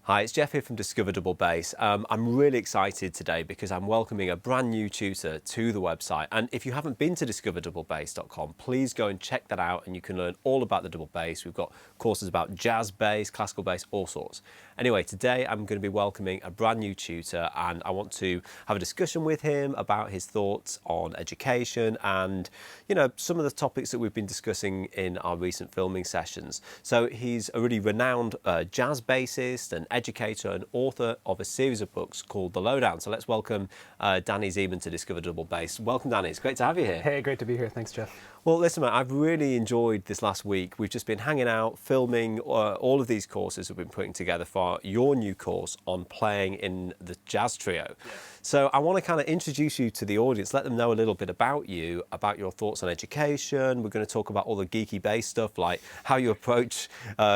Hi, it's Geoff here from Discover Double Bass. I'm really excited today because I'm welcoming a brand new tutor to the website. And if you haven't been to discoverdouble.bass.com, please go and check that out and you can learn all about the double bass. We've got courses about jazz bass, classical bass, all sorts. Anyway, today I'm going to be welcoming a brand new tutor and I want to have a discussion with him about his thoughts on education and, you know, some of the topics that we've been discussing in our recent filming sessions. So he's a really renowned jazz bassist and educator and author of a series of books called The Lowdown. So let's welcome Danny Ziemann to Discover Double Bass. Welcome, Danny. It's great to have you here. Hey, great to be here. Thanks, Geoff. Well, listen, man, I've really enjoyed this last week. We've just been hanging out, filming all of these courses we've been putting together for your new course on playing in the jazz trio. Yeah. So I want to kind of introduce you to the audience, let them know a little bit about you, about your thoughts on education. We're going to talk about all the geeky bass stuff, like how you approach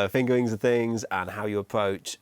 fingerings and things, and how you approach,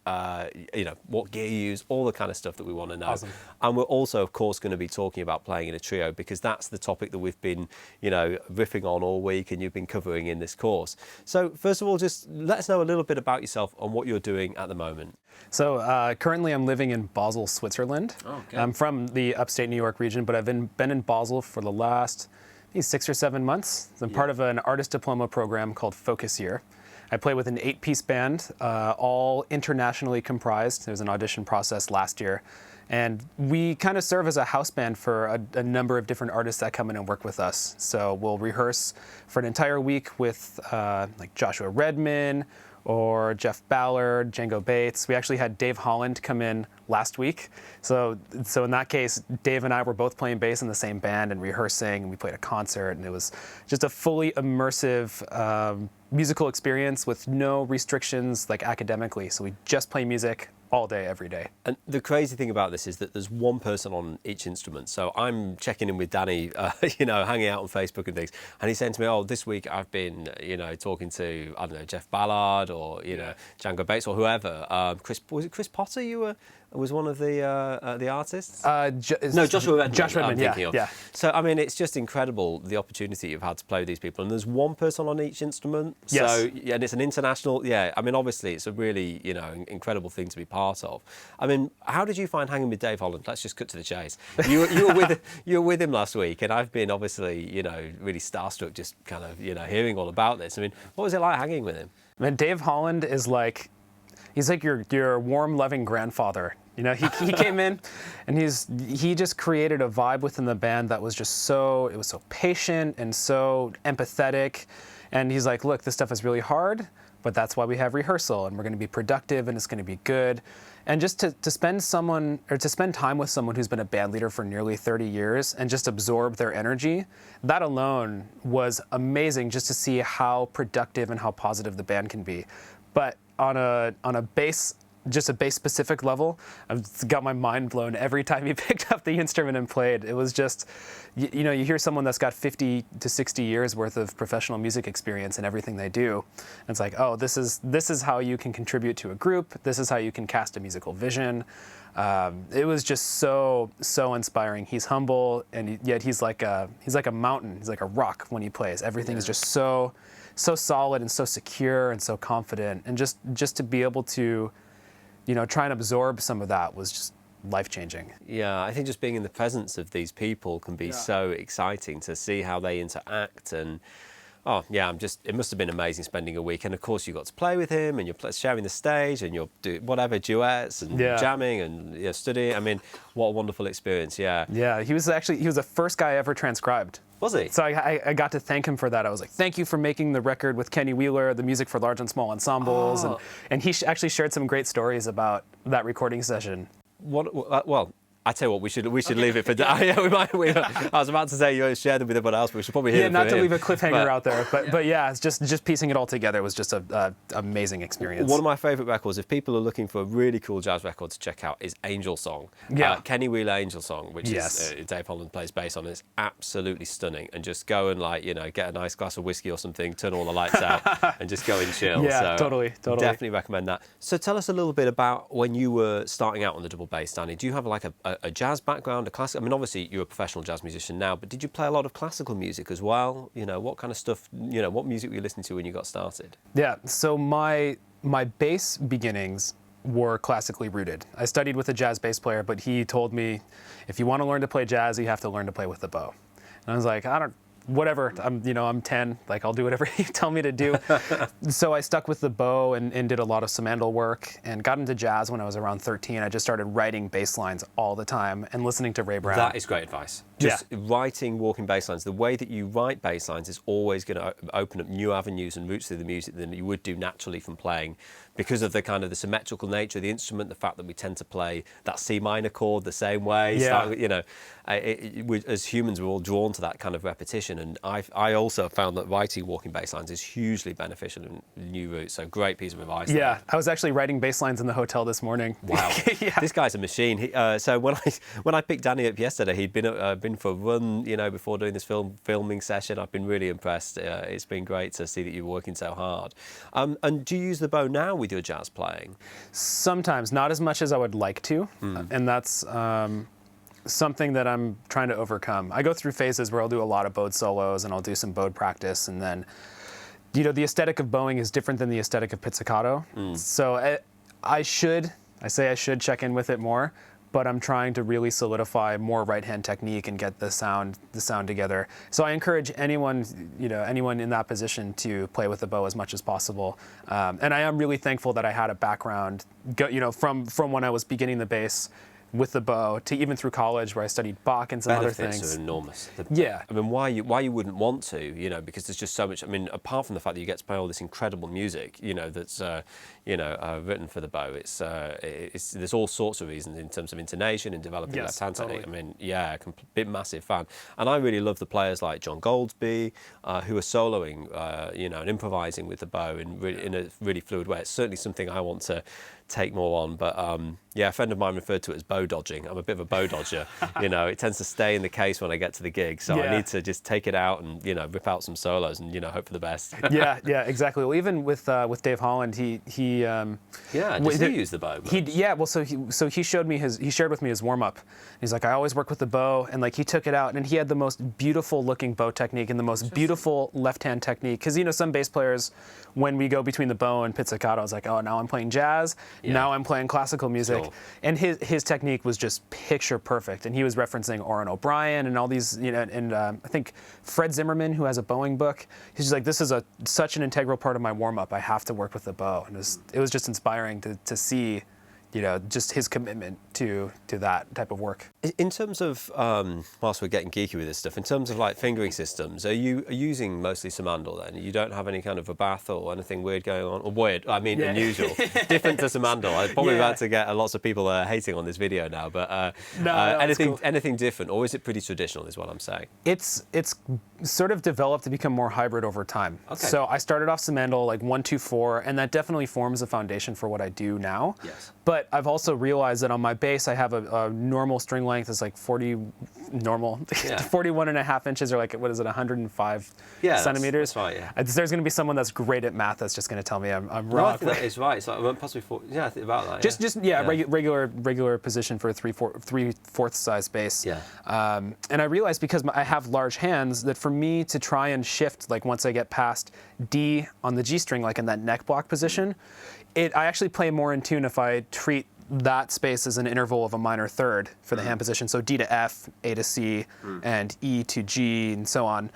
you know, what gear you use, all the kind of stuff that we want to know. Awesome. And we're also, of course, going to be talking about playing in a trio because that's the topic that we've been, you know, riffing on all week and you've been covering in this course. So first of all, just let us know a little bit about yourself and what you're doing at the moment. So currently I'm living in Basel, Switzerland. Oh, okay. I'm from the upstate New York region, but I've been in Basel for the last maybe 6 or 7 months. I'm part of an artist diploma program called Focus Year. I play with an 8-piece band, all internationally comprised. There was an audition process last year. And we kind of serve as a house band for a number of different artists that come in and work with us. So we'll rehearse for an entire week with like Joshua Redman or Jeff Ballard, Django Bates. We actually had Dave Holland come in last week. So in that case, Dave and I were both playing bass in the same band and rehearsing, and we played a concert, and it was just a fully immersive musical experience with no restrictions like academically. So we just play music all day, every day. And the crazy thing about this is that there's one person on each instrument. So I'm checking in with Danny, you know, hanging out on Facebook and things, and he's saying to me, oh, this week I've been, you know, talking to, I don't know, Jeff Ballard or, you know, Django Bates or whoever. Was it Chris Potter was one of the artists? No, Joshua Redman. Joshua Redman, yeah. So, I mean, it's just incredible, the opportunity you've had to play with these people. And there's one person on each instrument. Yes. So, yeah, and it's an international, I mean, obviously, it's a really, you know, incredible thing to be part of. I mean, how did you find hanging with Dave Holland? Let's just cut to the chase. You were with him last week, and I've been, obviously, you know, really starstruck just kind of, you know, hearing all about this. I mean, what was it like hanging with him? I mean, Dave Holland is like, he's like your warm, loving grandfather. You know, he came in and he just created a vibe within the band that was just it was so patient and so empathetic. And he's like, look, this stuff is really hard, but that's why we have rehearsal, and we're going to be productive and it's going to be good. And just to spend time with someone who's been a band leader for nearly 30 years and just absorb their energy, that alone was amazing, just to see how productive and how positive the band can be. But on a bass specific level, I've got my mind blown every time he picked up the instrument and played. It was just, you know, you hear someone that's got 50 to 60 years worth of professional music experience in everything they do. And it's like, oh, this is how you can contribute to a group. This is how you can cast a musical vision. It was just so inspiring. He's humble, and yet he's like a mountain. He's like a rock when he plays. Everything is just so solid and so secure and so confident. And just to be able to, you know, try and absorb some of that was just life-changing. Yeah, I think just being in the presence of these people can be so exciting to see how they interact. And oh yeah, it must have been amazing spending a week. And of course you got to play with him, and you're sharing the stage, and you're doing whatever, duets and jamming and studying. I mean, what a wonderful experience. Yeah, he was the first guy I ever transcribed. Was he? So I got to thank him for that. I was like, thank you for making the record with Kenny Wheeler, the music for large and small ensembles. Oh. And he actually shared some great stories about that recording session. Well, I tell you what, we should leave it for. Yeah, I was about to say you shared them with everyone else, but we should probably hear it. Yeah, not to leave a cliffhanger out there, but yeah, it's just piecing it all together was just a amazing experience. One of my favourite records, if people are looking for a really cool jazz record to check out, is Angel Song. Yeah, Kenny Wheeler Angel Song, which is Dave Holland plays bass on. It's absolutely stunning, and just go and get a nice glass of whiskey or something, turn all the lights out, and just go and chill. Yeah, so totally. Definitely recommend that. So tell us a little bit about when you were starting out on the double bass, Danny. Do you have like a jazz background, a classic? I mean, obviously you're a professional jazz musician now, but did you play a lot of classical music as well? You know, what kind of stuff? You know, what music were you listening to when you got started? Yeah. So my bass beginnings were classically rooted. I studied with a jazz bass player, but he told me, if you want to learn to play jazz, you have to learn to play with the bow. And I was like, whatever, I'm 10, like I'll do whatever you tell me to do. So I stuck with the bow and did a lot of Simandl work and got into jazz when I was around 13. I just started writing bass lines all the time and listening to Ray Brown. That is great advice. Just writing walking bass lines. The way that you write bass lines is always going to open up new avenues and routes through the music than you would do naturally from playing, because of the kind of the symmetrical nature of the instrument, the fact that we tend to play that C minor chord the same way. Yeah. As humans, we're all drawn to that kind of repetition. And I also found that writing walking bass lines is hugely beneficial in new routes. So great piece of advice. Yeah, there. I was actually writing bass lines in the hotel this morning. Wow, This guy's a machine. So when I picked Danny up yesterday, he'd been for a run, before doing this filming session. I've been really impressed. It's been great to see that you're working so hard. And do you use the bow now with your jazz playing? Sometimes, not as much as I would like to, and that's something that I'm trying to overcome. I go through phases where I'll do a lot of bowed solos and I'll do some bowed practice, and then the aesthetic of bowing is different than the aesthetic of pizzicato. So I should check in with it more, but I'm trying to really solidify more right-hand technique and get the sound together. So I encourage anyone in that position to play with the bow as much as possible. And I am really thankful that I had a background, from when I was beginning the bass with the bow to even through college where I studied Bach and some other things. Benefits are enormous. Yeah. I mean, why you wouldn't want to, because there's just so much. I mean, apart from the fact that you get to play all this incredible music, that's written for the bow. There's all sorts of reasons in terms of intonation and developing left-hand technique. I mean, bit massive fan. And I really love the players like John Goldsby, who are soloing, and improvising with the bow in a really fluid way. It's certainly something I want to take more on, but a friend of mine referred to it as bow dodging. I'm a bit of a bow dodger. It tends to stay in the case when I get to the gig, so I need to just take it out and rip out some solos and hope for the best. yeah, exactly. Well, even with Dave Holland, he does he use the bow? He shared with me his warm up. He's like, I always work with the bow, and like he took it out and he had the most beautiful looking bow technique and the most beautiful left hand technique. Because some bass players, when we go between the bow and pizzicato, it's like, oh, now I'm playing jazz. Now I'm playing classical music. Sure. And his technique was just picture perfect. And he was referencing Oren O'Brien and all these, I think Fred Zimmerman, who has a bowing book. He's just like, this is such an integral part of my warm-up. I have to work with the bow. And it was just inspiring to see, just his commitment to that type of work. In terms of, whilst we're getting geeky with this stuff, in terms of like fingering systems, are you using mostly Simandl then? You don't have any kind of a bath or anything weird going on? Or weird, I mean unusual. Different to Simandl. I'm probably about to get lots of people hating on this video now, but anything different, or is it pretty traditional is what I'm saying? It's sort of developed to become more hybrid over time. Okay. So I started off Simandl like 1-2-4, and that definitely forms a foundation for what I do now. Yes. But I've also realized that on my bass, I have a normal string length is like 41 and a half inches, or like, 105 centimeters. That's right, yeah. There's going to be someone that's great at math that's just going to tell me I'm wrong. No, I think that is right. It's like possibly I think about that. Regular position for a 3/4 size bass. Yeah. And I realized because I have large hands that for me to try and shift, like once I get past D on the G string, like in that neck block position, I actually play more in tune if I treat that space as an interval of a minor third for the hand position. So D to F, A to C, and E to G, and so on,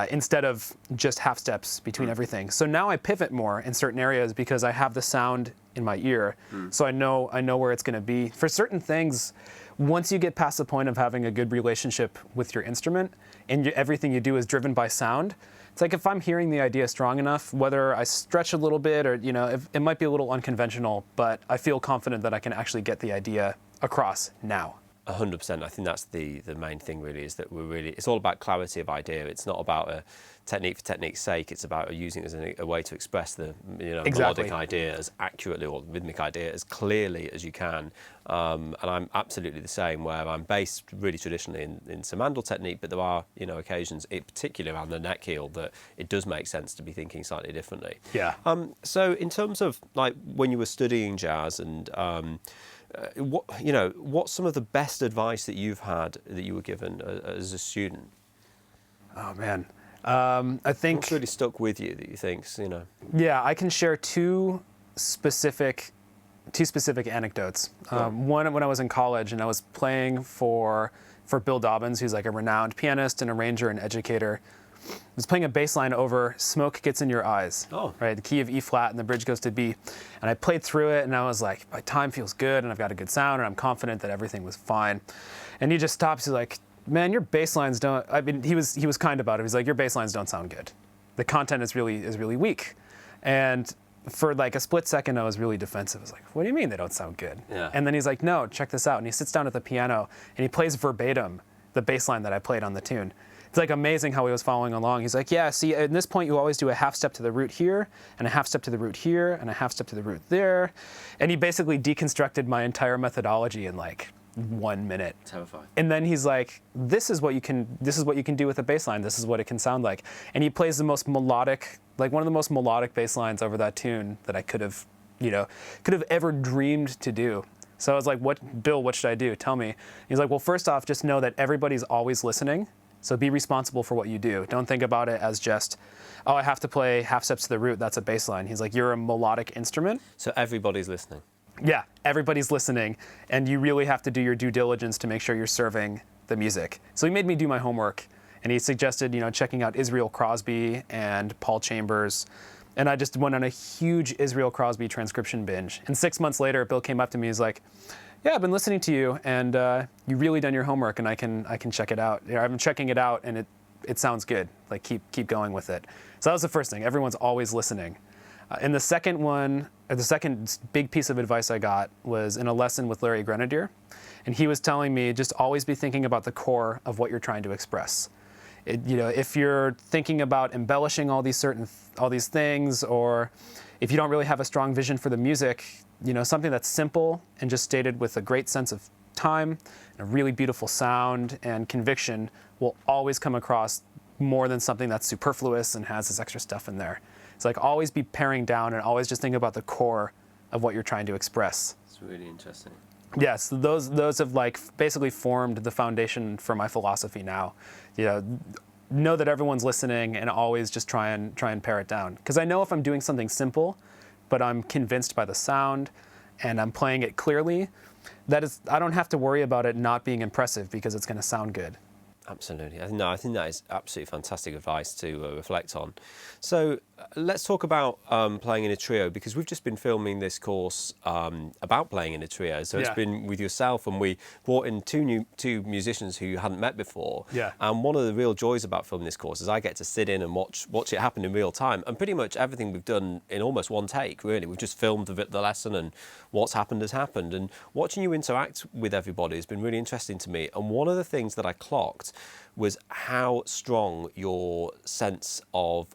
instead of just half steps between everything. So now I pivot more in certain areas because I have the sound in my ear. So I know where it's going to be. For certain things, once you get past the point of having a good relationship with your instrument and everything you do is driven by sound, it's like if I'm hearing the idea strong enough, whether I stretch a little bit or, it might be a little unconventional, but I feel confident that I can actually get the idea across now. 100%. I think that's the main thing really, is that it's all about clarity of idea. It's not about a technique for technique's sake. It's about using it as a way to express the melodic idea as accurately, or rhythmic idea as clearly as you can. And I'm absolutely the same, where I'm based really traditionally in Simandl technique, but there are occasions, particularly around the neck heel, that it does make sense to be thinking slightly differently. Yeah. So in terms of like when you were studying jazz and what's some of the best advice that you've had that you were given as a student? Oh man, I think what's really stuck with you that you think, Yeah, I can share two specific two specific anecdotes. One when I was in college and I was playing for Bill Dobbins, who's like a renowned pianist and arranger and educator. I was playing a bass line over "Smoke Gets in Your Eyes," right? The key of E flat and the bridge goes to B. And I played through it and I was like, my time feels good and I've got a good sound and I'm confident that everything was fine. And he just stops, he's like, man, your bass lines don't, I mean, he was kind about it. He's like, your bass lines don't sound good. The content is really weak. And for like a split second, I was really defensive. I was like, what do you mean they don't sound good? Yeah. And then he's like, no, check this out. And he sits down at the piano and he plays verbatim the bass line that I played on the tune. It's like amazing how he was following along. He's like, yeah, see, at this point you always do a half step to the root here, and a half step to the root here, and a half step to the root there. And he basically deconstructed my entire methodology in like 1 minute. Terrifying. And then he's like, this is what you can do with a bass line. This is what it can sound like. And he plays the most melodic, like one of the most melodic bass lines over that tune that I could have ever dreamed to do. So I was like, Bill, what should I do? Tell me. He's like, well, first off, just know that everybody's always listening. So be responsible for what you do. Don't think about it as just, oh, I have to play half steps to the root. That's a bass line. He's like, you're a melodic instrument. So everybody's listening. Yeah, everybody's listening. And you really have to do your due diligence to make sure you're serving the music. So he made me do my homework. And he suggested, checking out Israel Crosby and Paul Chambers. And I just went on a huge Israel Crosby transcription binge. And 6 months later, Bill came up to me. He's like, yeah, I've been listening to you, and you really done your homework, and I can check it out. I've been checking it out, and it sounds good. Like keep going with it. So that was the first thing. Everyone's always listening. And the second one, or the second big piece of advice I got was in a lesson with Larry Grenadier, and he was telling me just always be thinking about the core of what you're trying to express. If you're thinking about embellishing all these things, or if you don't really have a strong vision for the music, something that's simple and just stated with a great sense of time, and a really beautiful sound and conviction will always come across more than something that's superfluous and has this extra stuff in there. It's like always be paring down and always just think about the core of what you're trying to express. It's really interesting. Yes, those have like basically formed the foundation for my philosophy now. Know that everyone's listening and always just try and pare it down. Because I know if I'm doing something simple, but I'm convinced by the sound and I'm playing it clearly, I don't have to worry about it not being impressive because it's going to sound good. Absolutely. I think that is absolutely fantastic advice to reflect on. So let's talk about playing in a trio, because we've just been filming this course about playing in a trio. So it's been with yourself, and we brought in two musicians who you hadn't met before. Yeah. And one of the real joys about filming this course is I get to sit in and watch it happen in real time. And pretty much everything we've done in almost one take, really. We've just filmed the lesson, and what's happened has happened. And watching you interact with everybody has been really interesting to me. And one of the things that I clocked was how strong your sense of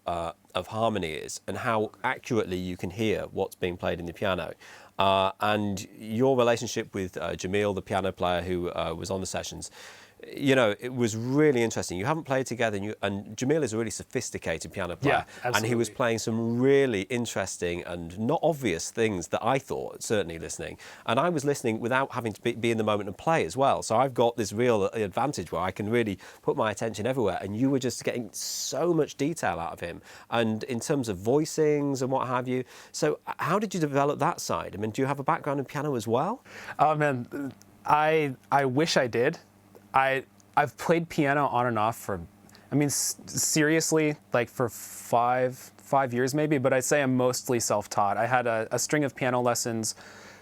harmony is, and how accurately you can hear what's being played in the piano. And your relationship with Jamil, the piano player who was on the sessions, it was really interesting. You haven't played together, and Jamil is a really sophisticated piano player. Yeah, absolutely. And he was playing some really interesting and not obvious things that I thought, certainly listening. And I was listening without having to be in the moment and play as well. So I've got this real advantage where I can really put my attention everywhere. And you were just getting so much detail out of him, and in terms of voicings and what have you. So how did you develop that side? I mean, do you have a background in piano as well? Oh man, I wish I did. I've played piano on and off for, seriously, like for five years maybe, but I'd say I'm mostly self-taught. I had a string of piano lessons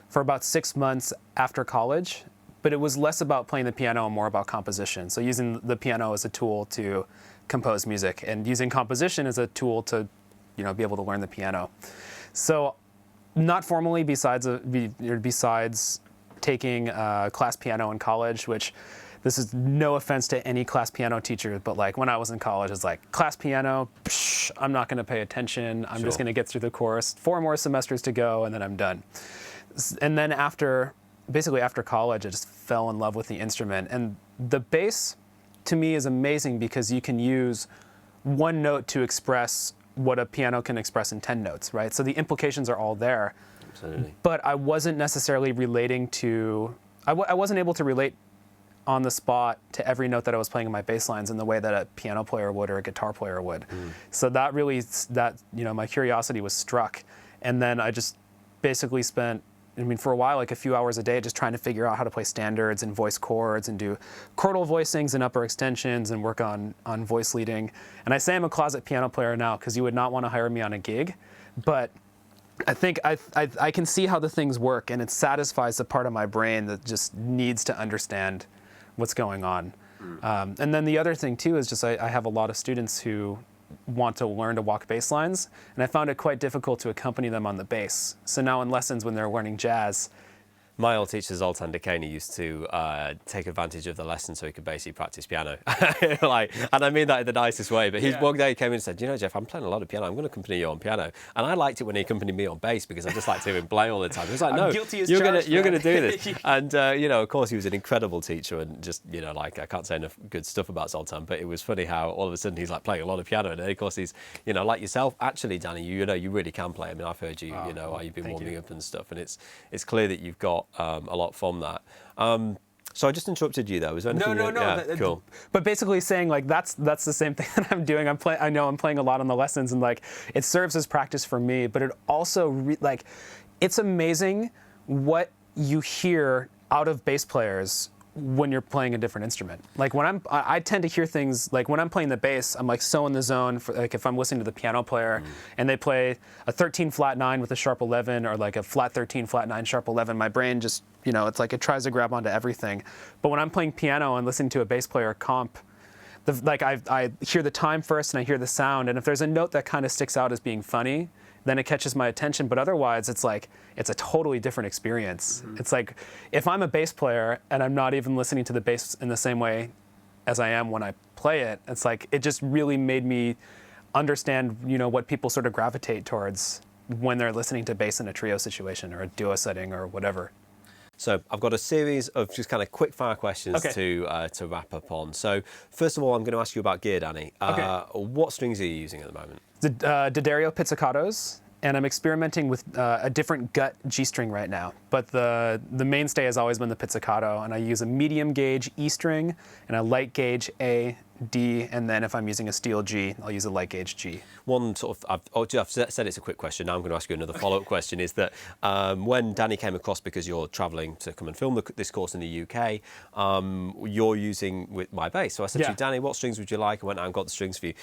for about 6 months after college, but it was less about playing the piano and more about composition. So using the piano as a tool to compose music, and using composition as a tool to, be able to learn the piano. So not formally besides taking class piano in college, which this is no offense to any class piano teacher, but like when I was in college, it's like class piano, I'm not going to pay attention. I'm just going to get through the course. 4 more semesters to go, and then I'm done. And then after college, I just fell in love with the instrument. And the bass, to me, is amazing because you can use one note to express what a piano can express in 10 notes, right? So the implications are all there. Absolutely. But I wasn't necessarily relating to, I wasn't able to relate on the spot to every note that I was playing in my bass lines in the way that a piano player would or a guitar player would. So that my curiosity was struck. And then I just basically spent I mean, for a while, like a few hours a day, just trying to figure out how to play standards and voice chords and do chordal voicings and upper extensions and work on voice leading. And I say I'm a closet piano player now because you would not want to hire me on a gig, but I think I can see how the things work, and it satisfies the part of my brain that just needs to understand what's going on. And then the other thing too is just I have a lot of students who want to learn to walk bass lines, and I found it quite difficult to accompany them on the bass. So now in lessons when they're learning jazz, my old teacher, Zoltan Dekani, used to take advantage of the lesson so he could basically practice piano. And I mean that in the nicest way, but one day he came in and said, you know, Geoff, I'm playing a lot of piano. I'm going to accompany you on piano. And I liked it when he accompanied me on bass because I just liked to hear him play all the time. He was like, no, you're going to do this. And, of course, he was an incredible teacher and just, I can't say enough good stuff about Zoltan, but it was funny how all of a sudden he's like playing a lot of piano. And then, of course, he's, like yourself, actually, Danny, you really can play. I mean, I've heard you, while you've been warming up and stuff. And it's clear that you've got a lot from that. So I just interrupted you though. Was there anything? No. Yeah, cool. But basically saying like that's the same thing that I'm doing. I know I'm playing a lot on the lessons, and like it serves as practice for me. But it also it's amazing what you hear out of bass players when you're playing a different instrument. Like when I tend to hear things like when I'm playing the bass, I'm like so in the zone for like if I'm listening to the piano player and they play a 13 flat 9 with a sharp 11 or like a flat 13 flat 9 sharp 11, my brain just, it's like it tries to grab onto everything. But when I'm playing piano and listening to a bass player comp, I hear the time first and I hear the sound, and if there's a note that kind of sticks out as being funny, then it catches my attention. But otherwise, it's a totally different experience. It's like if I'm a bass player and I'm not even listening to the bass in the same way as I am when I play it, it's like it just really made me understand, what people sort of gravitate towards when they're listening to bass in a trio situation or a duo setting or whatever. So I've got a series of just kind of quick fire questions to wrap up on. So first of all, I'm going to ask you about gear, Danny. What strings are you using at the moment? The D'Addario pizzicatos, and I'm experimenting with a different gut G string right now. But the mainstay has always been the pizzicato, and I use a medium gauge E string and a light gauge A, D, and then if I'm using a steel G, I'll use a light gauge G. One sort of, I've said it's a quick question. Now I'm going to ask you another follow-up question. Is that when Danny came across, because you're travelling to come and film this course in the UK, you're using with my bass. So I said to you, Danny, what strings would you like? I went out and got the strings for you.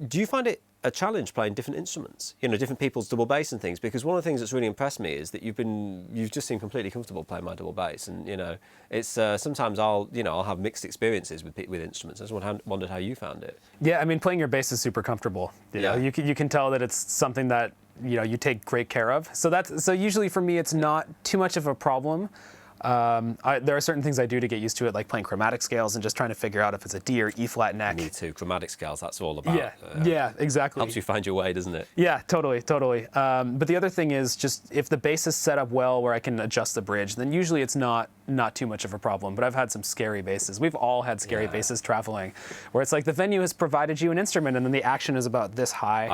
Do you find it a challenge playing different instruments, different people's double bass and things? Because one of the things that's really impressed me is that you've just seemed completely comfortable playing my double bass, and it's sometimes I'll have mixed experiences with instruments. I just wondered how you found it. Yeah, I mean, playing your bass is super comfortable. You can tell that it's something that you take great care of. So usually for me, it's not too much of a problem. There are certain things I do to get used to it, like playing chromatic scales and just trying to figure out if it's a D or E flat neck. Me too. Chromatic scales, that's all about. Yeah, exactly. Helps you find your way, doesn't it? Yeah, totally. But the other thing is just if the bass is set up well where I can adjust the bridge, then usually it's not too much of a problem. But I've had some scary basses. We've all had scary basses traveling, where it's like the venue has provided you an instrument and then the action is about this high.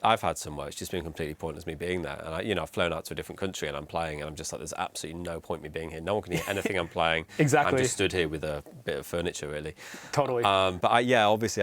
I've had some where it's just been completely pointless me being there, and I've flown out to a different country and I'm playing and I'm just like, there's absolutely no point me being here. No one can hear anything I'm playing. Exactly. I'm just stood here with a bit of furniture, really. Totally. But obviously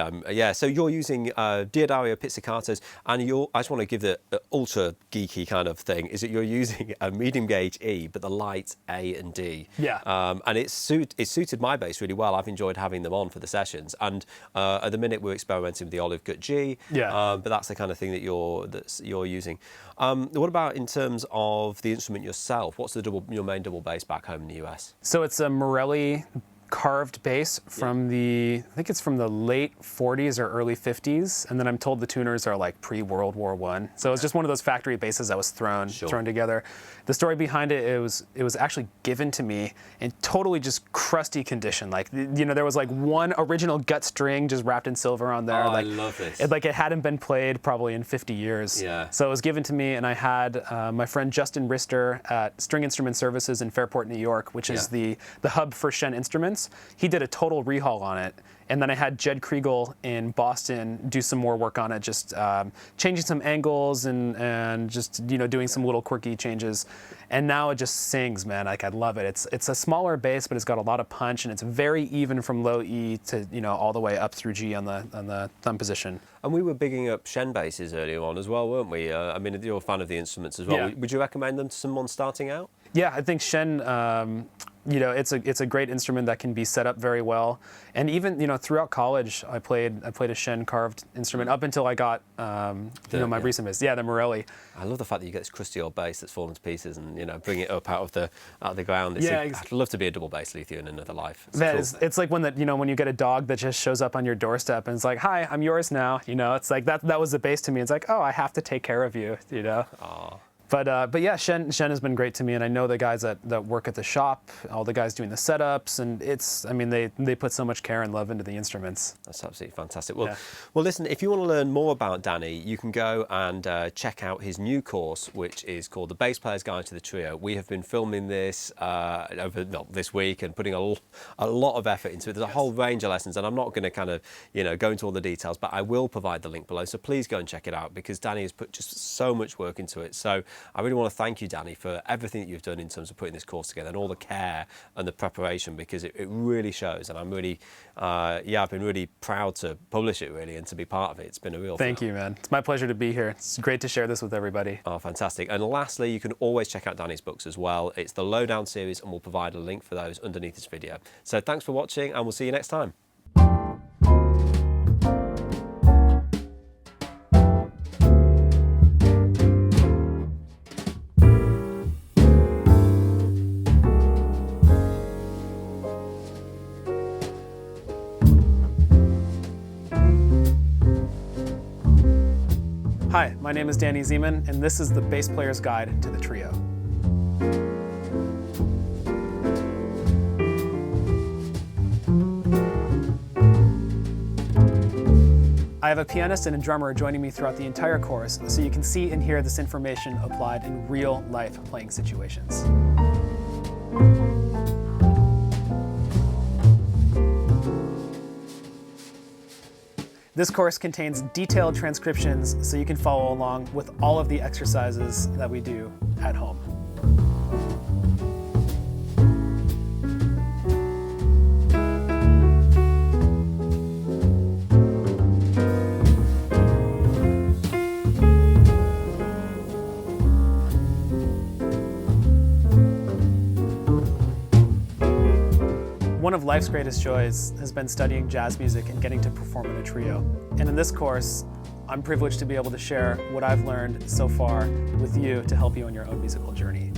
so you're using D'Addario pizzicatos, and I just want to give the ultra geeky kind of thing, is that you're using a medium gauge E, but the light A and D. Yeah. And it's suited my bass really well. I've enjoyed having them on for the sessions, and at the minute we're experimenting with the olive gut G. Yeah. But that's the kind of thing that you're using. What about in terms of the instrument yourself? What's your main double bass back home in the US? So it's a Morelli carved bass from I think it's from the late 40s or early 50s, and then I'm told the tuners are like pre-World War I. So it's just one of those factory basses that was thrown together. The story behind it was actually given to me in totally just crusty condition. Like there was like one original gut string just wrapped in silver on there. I love this. It hadn't been played probably in 50 years. Yeah. So it was given to me, and I had my friend Justin Rister at String Instrument Services in Fairport, New York, which is the hub for Shen Instruments. Chalmers. He did a total rehaul on it. And then I had Jed Kriegel in Boston do some more work on it, just changing some angles and just doing some little quirky changes. And now it just sings, man. Like, I love it. It's a smaller bass, but it's got a lot of punch, and it's very even from low E to all the way up through G on the thumb position. And we were bigging up Shen basses earlier on as well, weren't we? I mean, you're a fan of the instruments as well. Yeah. Would you recommend them to someone starting out? Yeah, I think Shen, it's a great instrument that can be set up very well. And even, throughout college, I played a Shen carved instrument up until I got, my recent bass. Yeah, the Morelli. I love the fact that you get this crusty old bass that's fallen to pieces and, bring it up out of the ground. I'd love to be a double bass luthier in another life. It's like when you get a dog that just shows up on your doorstep and it's like, hi, I'm yours now. It's like that was the bass to me. It's like, oh, I have to take care of you, Aww. But yeah, Shen has been great to me, and I know the guys that work at the shop, all the guys doing the setups, and they put so much care and love into the instruments. That's absolutely fantastic. Well, listen, if you want to learn more about Danny, you can go and check out his new course, which is called The Bass Player's Guide to the Trio. We have been filming this this week and putting a lot of effort into it. There's a whole range of lessons, and I'm not going to kind of go into all the details, but I will provide the link below. So please go and check it out, because Danny has put just so much work into it. So I really want to thank you, Danny, for everything that you've done in terms of putting this course together and all the care and the preparation, because it really shows. And I'm really, I've been really proud to publish it, really, and to be part of it. It's been a real Thank you, man. It's my pleasure to be here. It's great to share this with everybody. Oh, fantastic. And lastly, you can always check out Danny's books as well. It's the Lowdown series, and we'll provide a link for those underneath this video. So thanks for watching, and we'll see you next time. Hi, my name is Danny Ziemann, and this is the Bass Player's Guide to the Trio. I have a pianist and a drummer joining me throughout the entire course, so you can see and hear this information applied in real-life playing situations. This course contains detailed transcriptions so you can follow along with all of the exercises that we do at home. One of life's greatest joys has been studying jazz music and getting to perform in a trio. And in this course, I'm privileged to be able to share what I've learned so far with you to help you on your own musical journey.